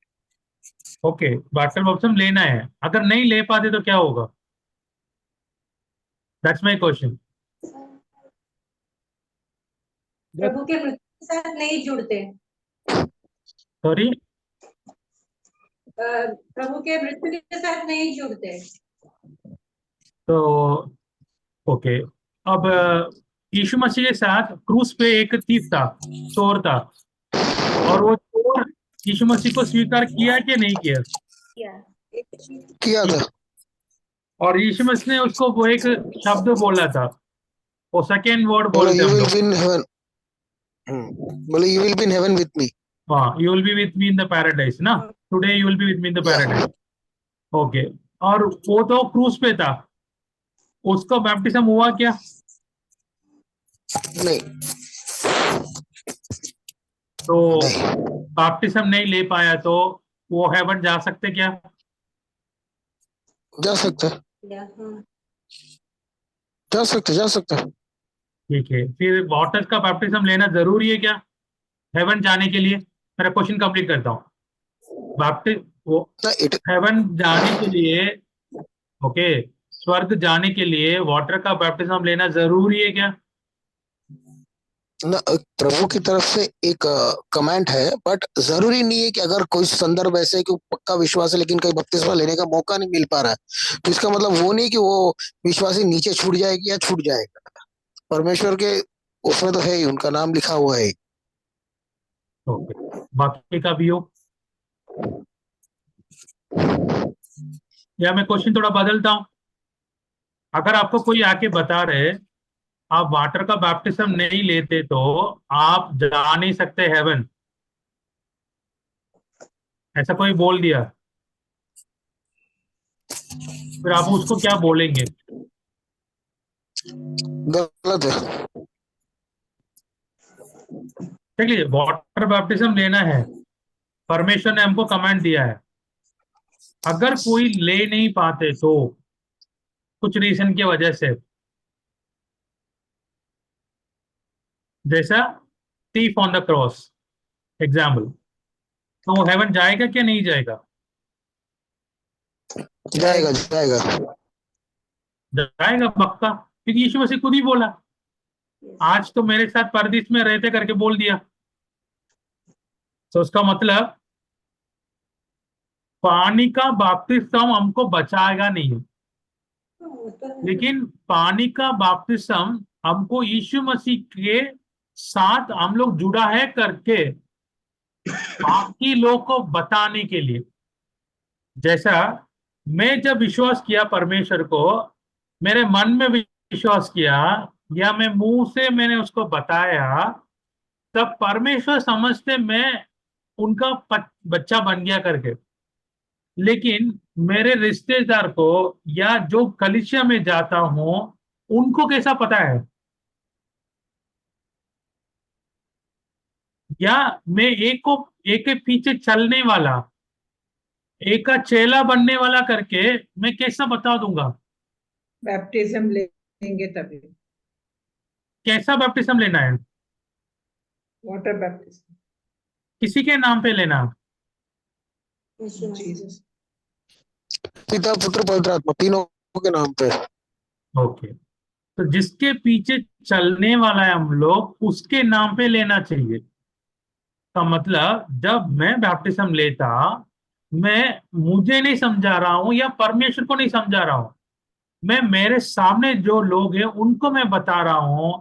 Okay, water बपतिस्म लेना है. अगर नहीं ले पाते तो क्या होगा? That's my question. प्रभु के मृत्यु के साथ नहीं जुड़ते. सॉरी. प्रभु के मृत्यु के साथ नहीं जुड़ते. तो ओके, अब यीशु मसीह के साथ क्रूस पे एक थीफ था, चोर था, और वो चोर यीशु मसीह को स्वीकार किया कि नहीं किया? किया था. और यीशु मसीह ने उसको वो एक शब्द बोला था, वो सेकेंड वर्ड बोले बोलते you हम will लोग. be in heaven. बोले you will be in heaven with me. हाँ, you will be with me in the paradise ना. Today you will be with me in the Yeah. paradise. Okay. और वो तो क्रूस पे था, उसका बैप्टिज्म हुआ क्या? नहीं, तो नहीं. बैप्टिज्म नहीं ले पाया तो वो हेवन जा सकते क्या? जा सकता है, जा सकता है, जा सकता है. ठीक है, फिर वाटर का बैप्टिज्म लेना जरूरी है क्या हेवन जाने के लिए? मेरा क्वेश्चन कंप्लीट करता हूँ. वो ना इट हेवन जाने के लिए, ओके, स्वर्ग जाने के लिए वाटर का बैप्टिज्म लेना जरूरी है क्या? ना प्रभु की तरफ से एक कमेंट है, बट जरूरी नहीं है कि अगर कोई संदर्भ ऐसे है कि वो पक्का विश्वास है लेकिन कहीं बपतिस्मा लेने का मौका नहीं मिल पा रहा है, तो इसका मतलब वो नहीं कि वो विश्वासी नीचे छूट जाएगी या छूट जाएगा. परमेश्वर के उसमें तो है ही, उनका नाम लिखा हुआ है. ओके, बाकी का भी हो. या मैं क्वेश्चन थोड़ा बदलता हूं. अगर आपको कोई आके बता रहे आप वाटर का बैप्टिज्म नहीं लेते तो आप जा नहीं सकते हेवन, ऐसा कोई बोल दिया, फिर आप उसको क्या बोलेंगे? गलत है. देख लीजिए, वाटर बैप्टिज्म लेना है, परमेश्वर ने हमको कमांड दिया है. अगर कोई ले नहीं पाते तो कुछ रीजन की वजह से, जैसा thief on the cross example, तो वो हेवन जाएगा क्या नहीं जाएगा? जाएगा जाएगा। जाएगा पक्का, क्योंकि यीशु मसीह खुद ही बोला, Yes. आज तो मेरे साथ परदेश में रहते करके बोल दिया। तो उसका मतलब पानी का बपतिस्म हमको बचाएगा नहीं, लेकिन पानी का बपतिस्म हमको यीशु मसीह के साथ हम लोग जुड़ा है करके बाकी लोग को बताने के लिए। जैसा मैं जब विश्वास किया परमेश्वर को, मेरे मन में विश्वास किया या मैं मुंह से मैंने उसको बताया, तब परमेश्वर समझते मैं उनका बच्चा बन गया करके। लेकिन मेरे रिश्तेदार को या जो कलीसिया में जाता हूं उनको कैसा पता है? या मैं एक के पीछे चलने वाला, एक का चेला बनने वाला करके मैं कैसा बता दूंगा? बैप्टिज्म लेंगे तभी, कैसा बैप्टिज्म लेना है? वाटर बैप्टिज्म, किसी के नाम पे लेना? यीशु मसीह। जीसस। पिता पुत्र पवित्र आत्मा तीनों के नाम पे। ओके, तो जिसके पीछे चलने वाला है हम लोग, उसके नाम पे लेना चाहिए। का मतलब जब मैं बैप्टिज्म लेता, मैं मुझे नहीं समझा रहा हूं या परमेश्वर को नहीं समझा रहा हूं, मैं मेरे सामने जो लोग हैं उनको मैं बता रहा हूं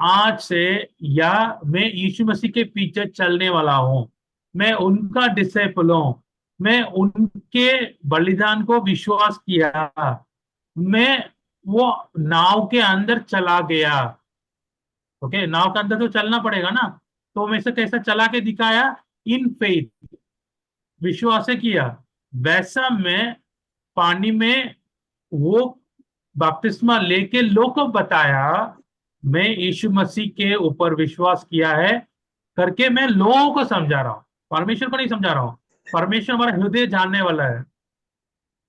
आज से, या मैं यीशु मसीह के पीछे चलने वाला हूं, मैं उनका डिसिपल हूं, मैं उनके बलिदान को विश्वास किया, मैं वो नाव के अंदर चला गया। ओके, नाव के अंदर तो चलना पड़ेगा ना, तो मैं से कैसा चला के दिखाया? इन फेथ, विश्वास से किया। वैसा मैं पानी में वो बपतिस्मा लेके लोग को बताया, मैं यीशु मसीह के ऊपर विश्वास किया है करके मैं लोगों को समझा रहा हूं, परमेश्वर को नहीं समझा रहा हूं। परमेश्वर हमारा हृदय जानने वाला है।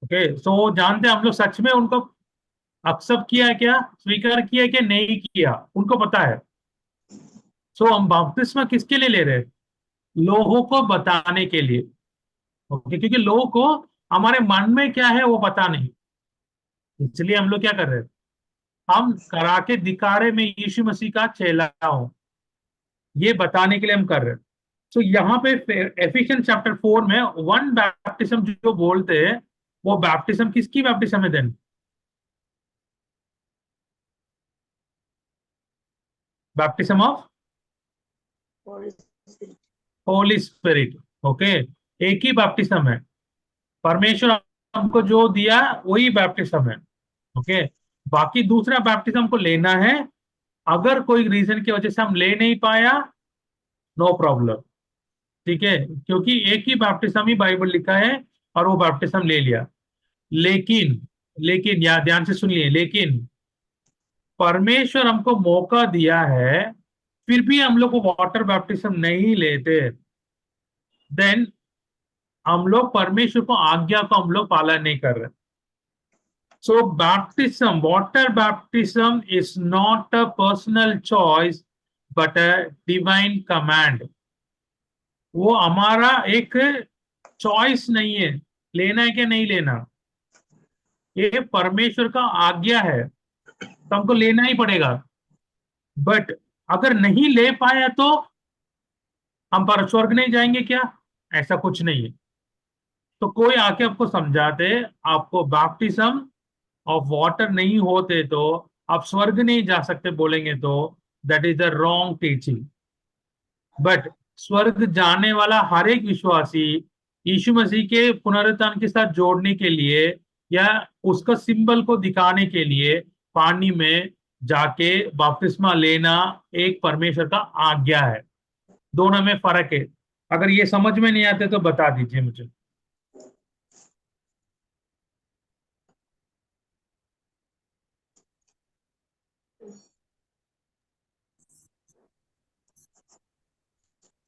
ओके, सो वो जानते हैं हम लोग सच में उनको एक्सेप्ट किया है क्या, स्वीकार किया है कि नहीं किया, उनको पता है। सो हम बपतिस्मा किसके लिए ले रहे हैं? लोगों को बताने के लिए। ओके, क्योंकि लोगों को हमारे मन में क्या है वो पता नहीं, इसलिए हम लोग क्या कर रहे हैं? हम करा के दिखा रहे, मैं यीशु मसीह का चेला हूं, ये बताने के लिए हम कर रहे हैं। तो यहाँ पे एफिशिएंस चैप्टर 4 में वन बैप्टिज्म जो बोलते हैं, वो बैप्टिज्म किसकी बैप्टिज्म है then? Baptism of Holy Spirit. Holy Spirit. Okay, एक ही बैप्टिज्म है, परमेश्वर हमको जो दिया वही बैप्टिज्म है। ओके, बाकी दूसरा बैप्टिज्म को लेना है, अगर कोई रीजन की वजह से हम ले नहीं पाया, नो प्रॉब्लम, ठीक है, क्योंकि एक ही बैप्टिज्म ही बाइबल लिखा है और वो बैप्टिज्म ले लिया। लेकिन लेकिन या ध्यान से सुनिए, लेकिन परमेश्वर हमको मौका दिया है, फिर भी हम लोग को वाटर बैप्टिज्म नहीं लेते, देन हम लोग परमेश्वर को आज्ञा को हम लोग पालन नहीं कर रहे। So baptism, water baptism is not a personal choice, but a divine command. वो हमारा एक चॉइस नहीं है, लेना है कि नहीं लेना, ये परमेश्वर का आज्ञा है, तो हमको लेना ही पड़ेगा। बट अगर नहीं ले पाया तो हम पर स्वर्ग नहीं जाएंगे क्या? ऐसा कुछ नहीं है। तो कोई आके आपको समझाते आपको बैप्टिज्म ऑफ वाटर नहीं होते तो आप स्वर्ग नहीं जा सकते बोलेंगे, तो that is the wrong teaching. But स्वर्ग जाने वाला हर एक विश्वासी यीशु मसीह के पुनरुत्थान के साथ जोड़ने के लिए या उसका सिंबल को दिखाने के लिए पानी में जाके बपतिस्मा लेना एक परमेश्वर का आज्ञा है। दोनों में फर्क है। अगर ये समझ में नहीं आते तो बता दीजिए मुझे।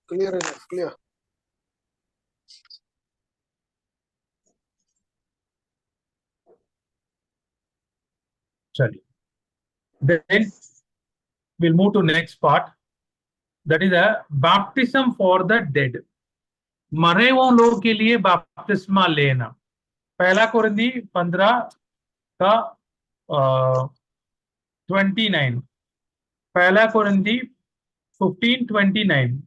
क्लियर है, क्लियर। चलिए, then we'll move to next part. That is a baptism for the dead, मरे हुए लोगों के लिए बपतिस्मा लेना। पहला कुरिन्थी 15 का 29, पहला कुरिन्थी 15:29।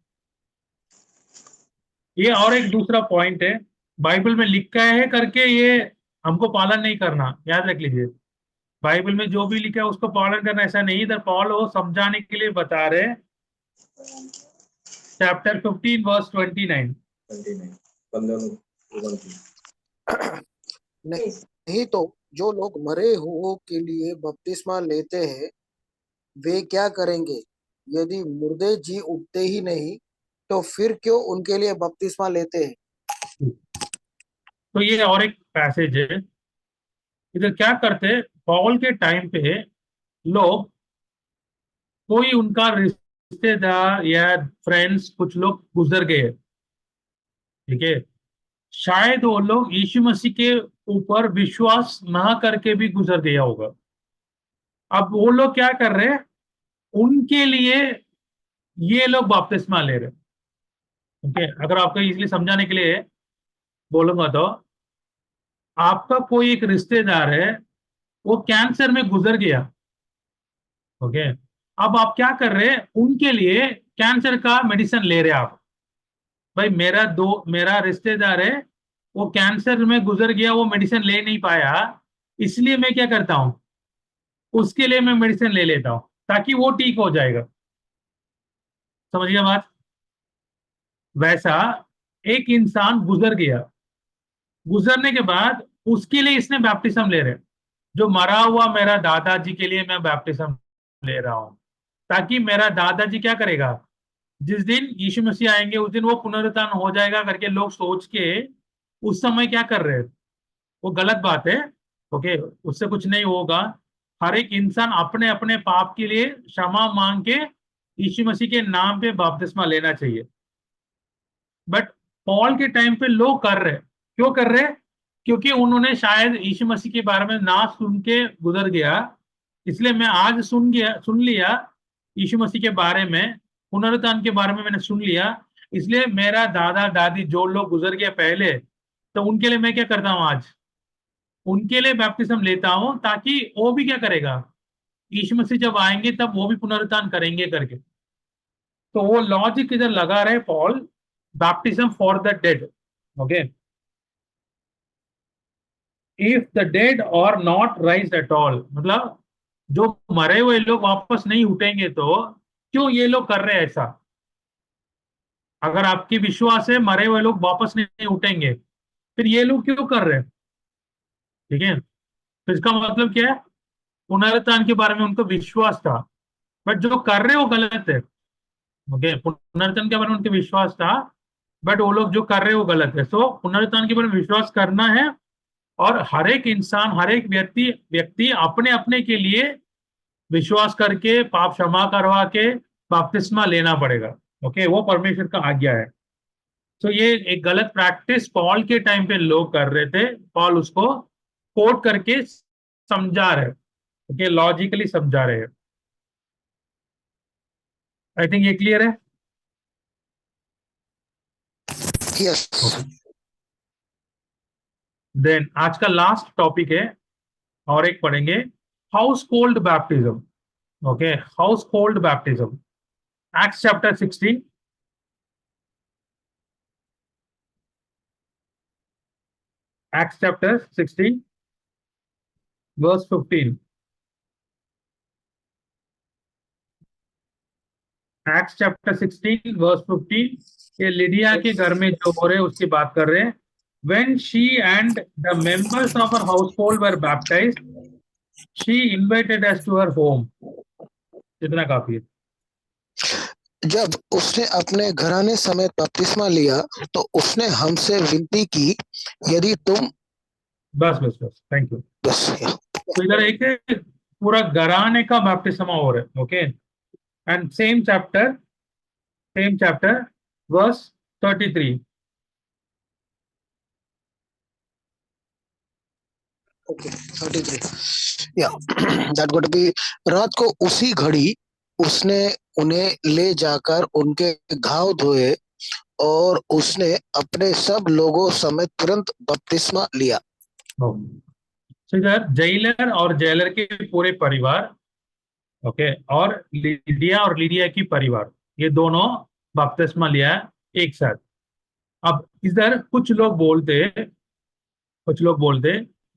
ये और एक दूसरा पॉइंट है, बाइबल में लिखा है करके ये हमको पालन नहीं करना, याद रख लीजिए। बाइबल में जो भी लिखा है उसको पालन करना ऐसा नहीं, इधर पॉल वो समझाने के लिए बता रहे। Chapter 15 verse 29। नहीं तो जो लोग मरे हुओं के लिए बपतिस्मा लेते हैं वे क्या करेंगे? यदि मुर्दे जी उठते ही नहीं तो फिर क्यों उनके लिए बपतिस्मा लेते हैं? तो ये और एक पैसेज है, इधर क्या करते, पॉल के टाइम पे लोग, कोई उनका रिश्तेदार या फ्रेंड्स कुछ लोग गुजर गए, ठीक है, शायद वो लोग यीशु मसीह के ऊपर विश्वास ना करके भी गुजर गया होगा। अब वो लोग क्या कर रहे हैं, उनके लिए ये लोग बपतिस्मा ले रहे हैं। ओके, अगर आपको इजीली समझाने के लिए बोलूंगा तो, आपका कोई एक रिश्तेदार है, वो कैंसर में गुजर गया, ओके, अब आप क्या कर रहे हैं, उनके लिए कैंसर का मेडिसिन ले रहे हैं आप। भाई मेरा रिश्तेदार है, वो कैंसर में गुजर गया, वो मेडिसिन ले नहीं पाया, इसलिए मैं क्या करता हूं, उसके लिए मैं मेडिसिन ले लेता हूं ताकि वो ठीक हो जाएगा। समझिए बात। वैसा एक इंसान गुजर गया, गुजरने के बाद उसके लिए इसने बैप्टिज्म ले रहे हैं। जो मरा हुआ मेरा दादाजी के लिए मैं बैप्टिज्म ले रहा हूं, ताकि मेरा दादाजी क्या करेगा, जिस दिन यीशु मसीह आएंगे उस दिन वो पुनरुत्थान हो जाएगा करके लोग सोच के उस समय क्या कर रहे हैं, वो गलत बात है। ओके, उससे कुछ नहीं होगा। हर एक इंसान अपने अपने पाप के लिए क्षमा मांग के यीशु मसीह के नाम पे बपतिस्मा लेना चाहिए। बट पॉल के टाइम पे लोग कर रहे, क्यों कर रहे, क्योंकि उन्होंने शायद यीशु मसीह के बारे में ना सुन के गुजर गया, इसलिए मैं आज सुन लिया यीशु मसीह के बारे में, पुनरुत्थान के बारे में मैंने सुन लिया, इसलिए मेरा दादा दादी जो लोग गुजर गए पहले, तो उनके लिए मैं क्या करता हूं, आज उनके लिए बैप्टिज्म लेता हूं ताकि वो भी क्या करेगा, यीशु मसीह जब आएंगे तब वो भी पुनरुत्थान करेंगे करके। तो वो लॉजिक इधर लगा रहे Paul, baptism for the dead. Okay, if the dead और नॉट राइज एट ऑल, मतलब जो मरे हुए लोग वापस नहीं उठेंगे तो क्यों ये लोग कर रहे हैं ऐसा। अगर आपकी विश्वास है मरे हुए लोग वापस नहीं उठेंगे, फिर ये लोग क्यों कर रहे हैं, ठीक है। तो इसका मतलब क्या है, पुनरुत्थान के बारे में उनको विश्वास था, बट जो कर रहे हैं वो गलत है। ओके, पुनरुत्थान के बारे में उनके विश्वास था, बट वो लोग जो कर रहे हैं वो गलत है। सो पुनरुत्थान के बारे में विश्वास करना है, और हर एक इंसान, हर एक व्यक्ति व्यक्ति अपने अपने के लिए विश्वास करके पाप क्षमा करवा के बपतिस्मा लेना पड़ेगा। ओके, वो परमेश्वर का आज्ञा है। तो ये एक गलत प्रैक्टिस पॉल के टाइम पे लोग कर रहे थे, पॉल उसको कोट करके समझा रहे, ओके, लॉजिकली समझा रहे हैं। आई थिंक ये क्लियर है। यस। देन आज का लास्ट टॉपिक है, और एक पढ़ेंगे, household baptism. Okay, household baptism, Acts chapter 16, Acts chapter 16 verse 15। Acts chapter 16 verse 15, ये लिडिया के घर में जो हो रहे हैं उसकी बात कर रहे हैं। When she and the members of her household were baptized, she invited us to her home. इतना काफी है। जब उसने अपने घराने समेत बपतिस्मा लिया तो उसने हमसे विनती की, यदि तुम बस बस बस, थैंक यू। बस तो इधर एक पूरा घराने का बपतिस्मा हो रहा है। Okay, and same chapter verse 33। Okay 33 या दैट गोट बी। रात को उसी घड़ी उसने उन्हें ले जाकर उनके घाव धोए और उसने अपने सब लोगों समेत तुरंत बपतिस्मा लिया। तो इधर जेलर और जेलर के पूरे परिवार, ओके, और लीडिया की परिवार, ये दोनों बपतिस्मा लिया एक साथ। अब इधर कुछ लोग बोलते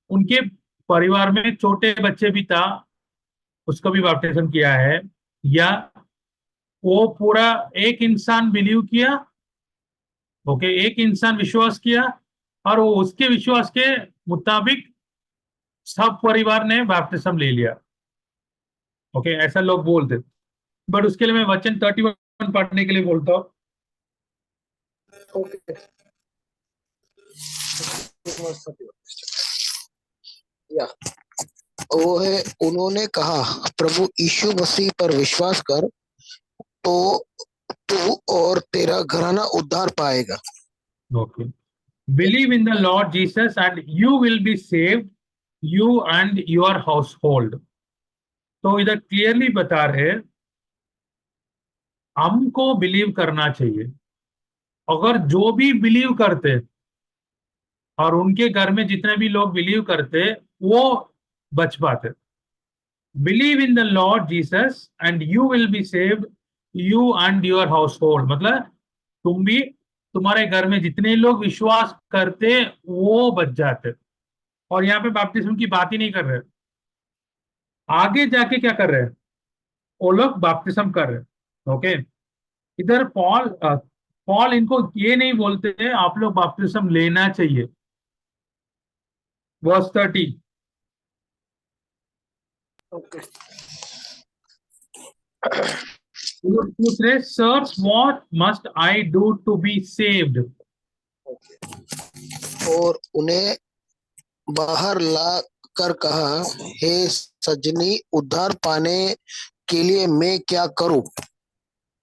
उनके परिवार में छोटे बच्चे भी था, उसको भी बपतिस्म किया है, या वो पूरा एक इंसान बिलीव किया, ओके, एक इंसान विश्वास किया और वो उसके विश्वास के मुताबिक सब परिवार ने बपतिस्म ले लिया, ओके, ऐसा लोग बोलते। बट उसके लिए मैं वचन 31 पढ़ने के लिए बोलता हूँ। या वो है, उन्होंने कहा, प्रभु यीशु मसीह पर विश्वास कर तो तू और तेरा घराना उद्धार पाएगा। Okay, believe in the Lord Jesus and you will be saved, you and your house hold. तो इधर क्लियरली बता रहे हमको बिलीव करना चाहिए। अगर जो भी बिलीव करते और उनके घर में जितने भी लोग बिलीव करते वो बच पाते। Believe in the Lord Jesus and you will be saved, you and your house hold, मतलब तुम भी, तुम्हारे घर में जितने लोग विश्वास करते वो बच जाते। और यहाँ पे बपतिस्म की बात ही नहीं कर रहे, आगे जाके क्या कर रहे हैं, वो लोग बपतिस्म कर रहे हैं। ओके, इधर पॉल इनको ये नहीं बोलते आप लोग बपतिस्म लेना चाहिए। वर्स 30, दूसरे, sirs what must I do to be saved. और उन्हें बाहर ला कर कहा, हे सजनी, उद्धार पाने के लिए मैं क्या करूं?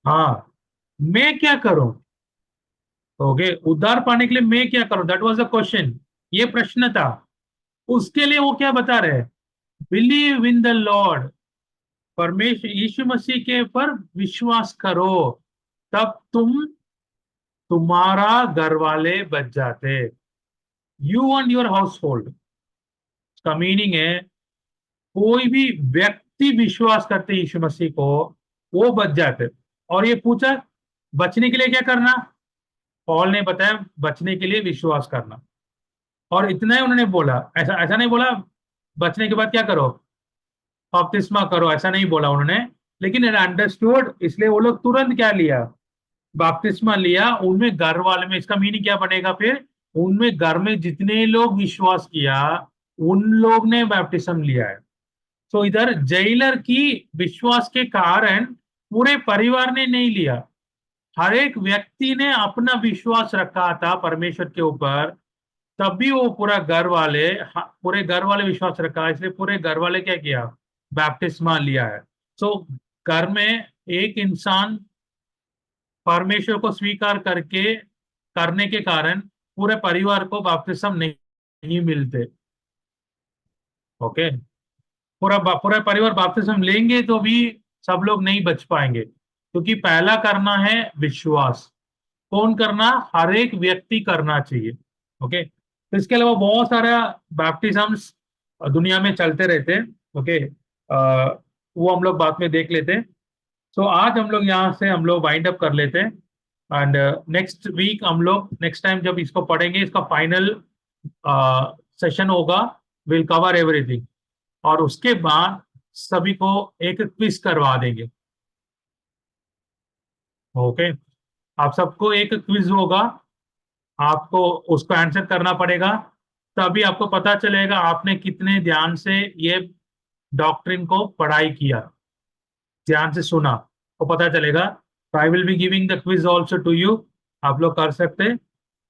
हाँ, मैं क्या करूं? ओके, उद्धार पाने के लिए मैं क्या करूं, दैट वाज द क्वेश्चन, ये प्रश्न था। उसके लिए वो क्या बता रहे हैं, बिलीव इन द लॉर्ड, परमेश्वर यीशु मसीह के पर विश्वास करो, तब तुम्हारा घर वाले बच जाते, you and your house hold. इसका मीनिंग है कोई भी व्यक्ति विश्वास करते यीशु मसीह को वो बच जाते। और ये पूछा बचने के लिए क्या करना, पॉल ने बताया बचने के लिए विश्वास करना। और इतना ही उन्होंने बोला, ऐसा ऐसा नहीं बोला बचने के बाद क्या करो, बपतिस्मा करो, ऐसा नहीं बोला उन्होंने। लेकिन अंडरस्टूड, इसलिए वो लोग तुरंत क्या लिया, बपतिस्मा लिया। उनमें घर वाले में, इसका मीनिंग क्या बनेगा फिर, उनमें घर में जितने लोग विश्वास किया उन लोग ने बपतिस्म लिया है। तो इधर जेलर की विश्वास के कारण पूरे परिवार ने नहीं लिया, हर एक व्यक्ति ने अपना विश्वास रखा था परमेश्वर के ऊपर, तब भी वो पूरे घर वाले विश्वास रखा, इसलिए पूरे घर वाले क्या किया, बैप्टिस्मा लिया है। सो घर में एक इंसान परमेश्वर को स्वीकार करने के कारण पूरे परिवार को बपतिस्म नहीं मिलते। ओके, पूरा परिवार बपतिस्म लेंगे तो भी सब लोग नहीं बच पाएंगे, क्योंकि पहला करना है विश्वास। कौन करना, हर एक व्यक्ति करना चाहिए। ओके, तो इसके अलावा बहुत सारा बैप्टिज्म्स दुनिया में चलते रहते हैं। ओके, वो हम लोग बाद में देख लेते हैं। सो आज हम लोग यहाँ से हम लोग वाइंड अप कर लेते हैं, एंड नेक्स्ट वीक हम लोग नेक्स्ट टाइम जब इसको पढ़ेंगे, इसका फाइनल सेशन होगा, विल कवर एवरीथिंग। और उसके बाद सभी को एक क्विज करवा देंगे। ओके, आप सबको एक क्विज होगा, आपको उसको आंसर करना पड़ेगा, तभी आपको पता चलेगा आपने कितने ध्यान से ये डॉक्ट्रिन को पढ़ाई किया, ध्यान से सुना, तो पता चलेगा। I will be giving the quiz also to you, आप लोग कर सकते हैं।